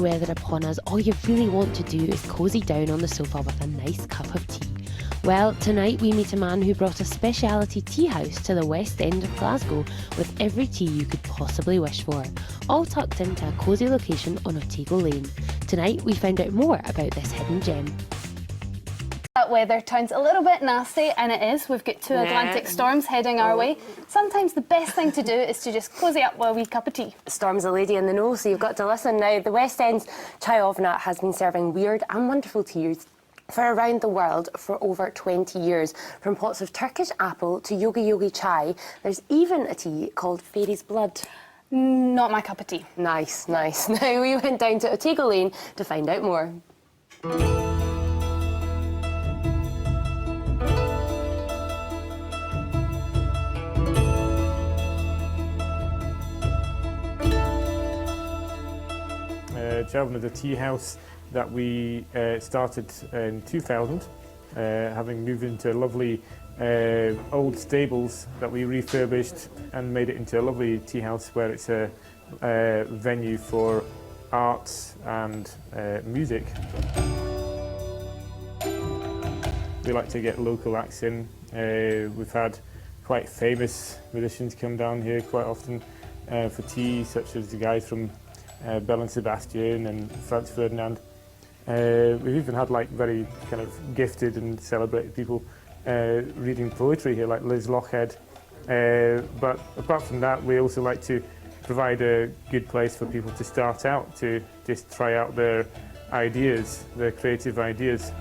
weather upon us, all you really want to do is cosy down on the sofa with a nice cup of tea. Well, tonight we meet a man who brought a speciality tea house to the west end of Glasgow with every tea you could possibly wish for, all tucked into a cosy location on Otago Lane. Tonight we find out more about this hidden gem. That weather turns a little bit nasty, and it is. We've got two Atlantic storms heading our way. Sometimes the best thing to do is to just cosy up with a wee cup of tea. Storm's a lady in the know, so you've got to listen now. The West End's Tchai-Ovna has been serving weird and wonderful teas for around the world for over 20 years. From pots of Turkish apple to yogi yogi chai, there's even a tea called Fairy's Blood. Not my cup of tea. Nice, nice. Now we went down to Otago Lane to find out more. Tchai-Ovna is a tea house that we started in 2000, having moved into lovely old stables that we refurbished and made it into a lovely tea house where it's a venue for arts and music. We like to get local acts in. We've had quite famous musicians come down here quite often for tea, such as the guys from Belle and Sebastian and Franz Ferdinand. We've even had like very kind of gifted and celebrated people reading poetry here, like Liz Lochhead. But apart from that, we also like to provide a good place for people to start out, to just try out their ideas, their creative ideas.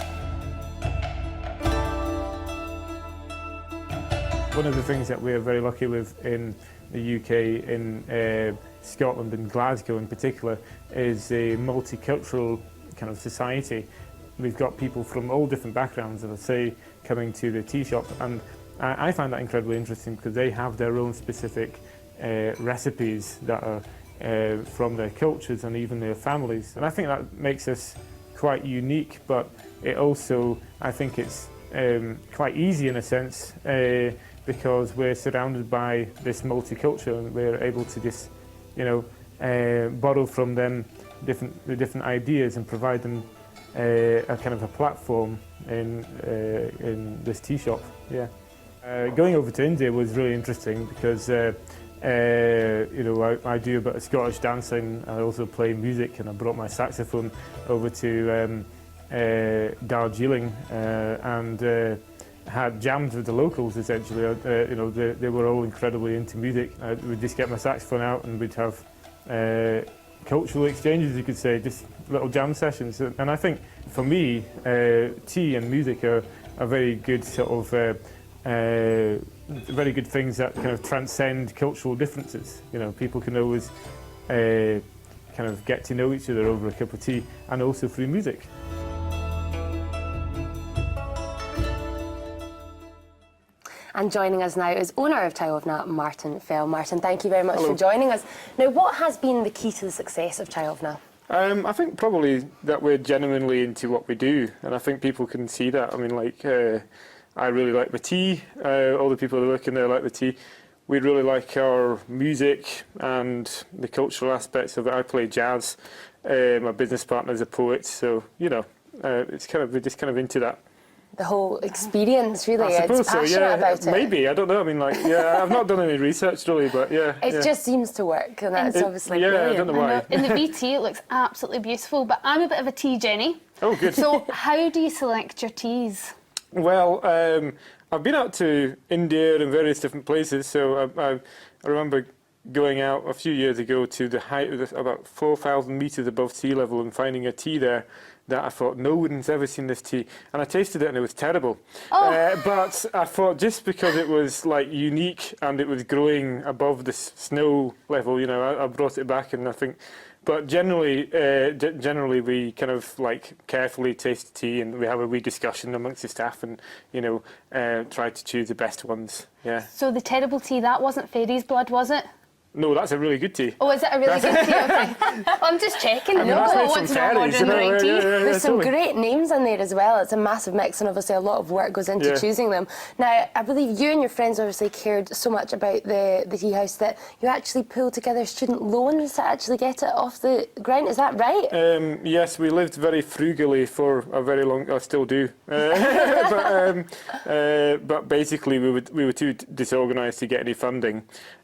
One of the things that we're very lucky with in the UK, in Scotland and Glasgow in particular, is a multicultural kind of society. We've got people from all different backgrounds, as I say, coming to the tea shop, and I find that incredibly interesting because they have their own specific recipes that are from their cultures and even their families. And I think that makes us quite unique, but it also, I think it's quite easy in a sense, because we're surrounded by this multicultural and we're able to just, you know, borrow from them the different ideas and provide them a kind of a platform in this tea shop. Yeah, going over to India was really interesting because you know, I do a bit of Scottish dancing. I also play music, and I brought my saxophone over to Darjeeling and had jams with the locals. Essentially, you know, they were all incredibly into music. We'd just get my saxophone out and we'd have cultural exchanges, you could say, just little jam sessions. And I think for me, tea and music are very good sort of very good things that kind of transcend cultural differences. You know, people can always kind of get to know each other over a cup of tea, and also through music. And joining us now is owner of Tchai-Ovna, Martin Fell. Martin, thank you very much for joining us. Now, what has been the key to the success of Tchai-Ovna? I think probably that we're genuinely into what we do, and I think people can see that. I mean, like, I really like the tea. All the people that are working there like the tea. We really like our music and the cultural aspects of it. I play jazz. My business partner's a poet, so, you know, it's kind of, we're just kind of into that. The whole experience, really. I suppose it's passionate so, yeah. about it. Maybe, I don't know. I mean, like, yeah, I've not done any research really, but yeah. It just seems to work, and that's obviously brilliant. I don't know why. In the VT, it looks absolutely beautiful, but I'm a bit of a tea Jenny. Oh, good. So how do you select your teas? Well, I've been out to India and various different places, so I remember going out a few years ago to the height of about 4,000 metres above sea level and finding a tea there that I thought, no one's ever seen this tea. And I tasted it and it was terrible. Oh. But I thought just because it was like unique and it was growing above the snow level, you know, I brought it back, and I think, but generally we kind of like carefully taste the tea, and we have a wee discussion amongst the staff, and, you know, try to choose the best ones, yeah. So the terrible tea, that wasn't Fairy's Blood, was it? No, that's a really good tea. Oh, is it a really good tea? Okay. Well, I'm just checking. I mean, that's like what's some wrong fairies, ordering the right tea? There's some totally. great names in there as well. It's a massive mix, and obviously a lot of work goes into Yeah. choosing them. Now, I believe you and your friends obviously cared so much about the tea house that you actually pulled together student loans to actually get it off the ground. Is that right? Yes, we lived very frugally for a very long. I still do, but basically we were too disorganised to get any funding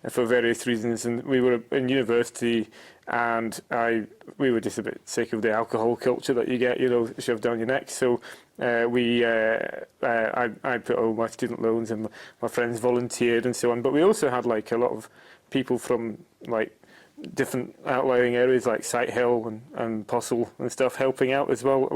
for various reasons, and we were in university, and we were just a bit sick of the alcohol culture that you get, shoved down your neck. So I put all my student loans, and my friends volunteered and so on. But we also had like a lot of people from like different outlying areas like Sighthill and Postle and stuff helping out as well.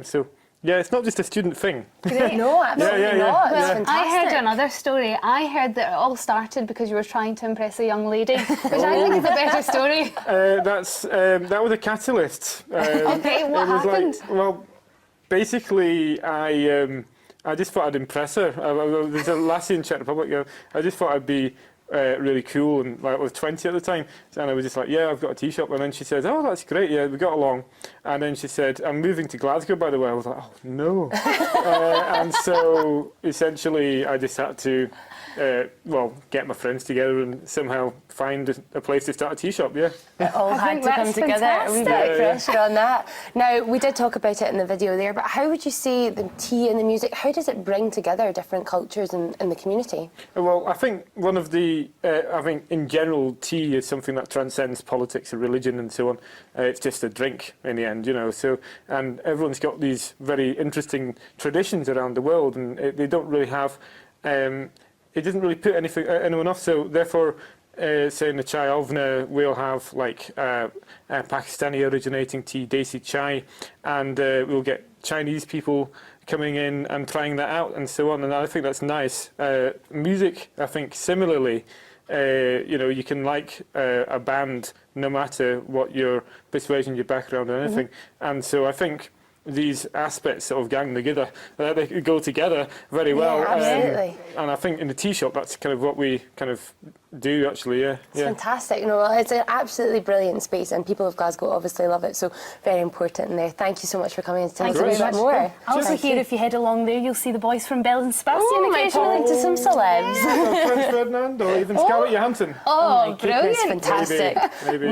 So yeah, it's not just a student thing. Great. No, absolutely Yeah. not. Well, It's I fantastic. heard another story. I heard that it all started because you were trying to impress a young lady, which I think is a better story. That was a catalyst. Okay, what it was happened? Basically, I just thought I'd impress her. There's a lassie in Czech Republic. I just thought I'd be really cool, and like I was 20 at the time, and I was just like, yeah, I've got a tea shop. And then she said, oh, that's great, yeah, we got along. And then she said, I'm moving to Glasgow, by the way. I was like, oh no. And so essentially I just had to get my friends together and somehow find a place to start a tea shop. Yeah. It all I had think to come that's together. A wee bit of fantastic. pressure on that. Now, we did talk about it in the video there, but how would you say the tea and the music, how does it bring together different cultures in the community? Well, I think one of the, in general, tea is something that transcends politics and religion and so on. It's just a drink in the end, So, and everyone's got these very interesting traditions around the world, and they don't really have, it doesn't really put anyone off. So, therefore, say in the Tchai-Ovna, we'll have like a Pakistani originating tea, Desi chai, and we'll get Chinese people coming in and trying that out and so on, and I think that's nice. Music, I think similarly, you can like a band no matter what your persuasion, your background or anything, and so I think these aspects sort of gang together, they go together very well. Yeah, absolutely. And I think in the tea shop, that's kind of what we kind of do, actually, yeah. It's fantastic. It's an absolutely brilliant space, and people of Glasgow obviously love it, so very important in there. Thank you so much for coming and telling us Thank a you bit very more. I also Thank hear you. if you head along there, you'll see the boys from Bell and Sebastian Oh, might pop occasionally. into some celebs. Franz Ferdinand or even Scarlett Johansson. Oh, Goodness, brilliant. fantastic. Maybe.